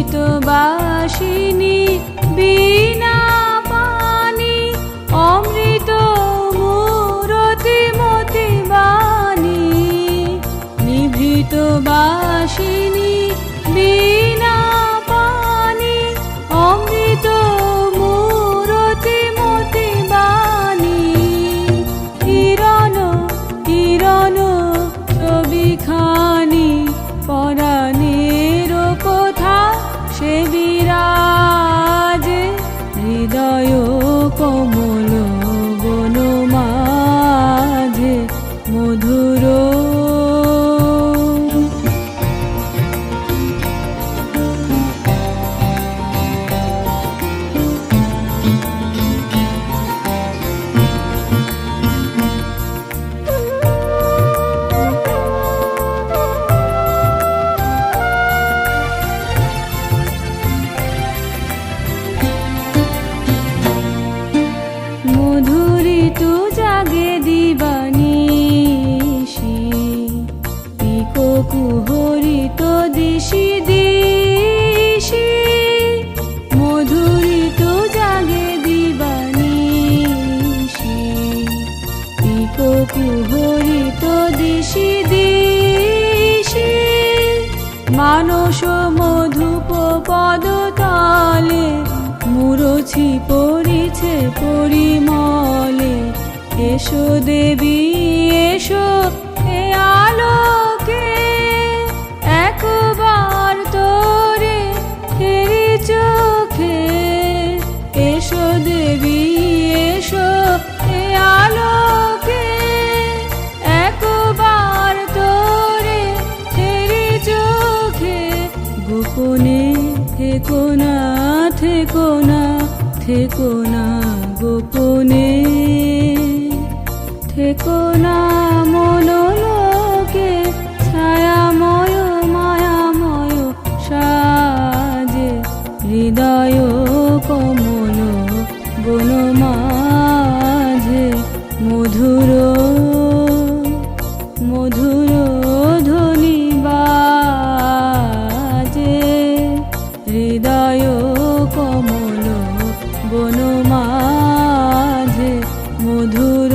নিভৃতবাসিনী বীণা পানি অমৃত মূরতি মতি বাণী নিভৃতবাসিনী বীণা পানি অমৃত মূরতি মতি বাণী কিরণ কিরণ ছবিখানি পরাণের কথা সে বিরাজে হৃদয় কমল বন মাঝে মধুর মধুরিত জাগে দিবানিশি পিকো কুহরিত দিশি দিশি মধুরিত জাগে দিবানিশি পিকো কুহরিত দিশি দিশি মানস মধুপ পদতলে মুরছি পড়িছে পরিমলে এসো দেবী এসো এ আলোকে একবার তোরে ফেরি চোখে এসো দেবী এসো এ আলোকে একবার তোরে ফেরি চোখে গোপনে থেকো না থেকো না থেকো না গোপনে থেকো না মনোলোকে ছায়াময় মায়াময় সাজে হৃদয় কমল বন মাঝে মধুর মধুর ধ্বনি বাজে হৃদয় কমল বন মাঝে মধুর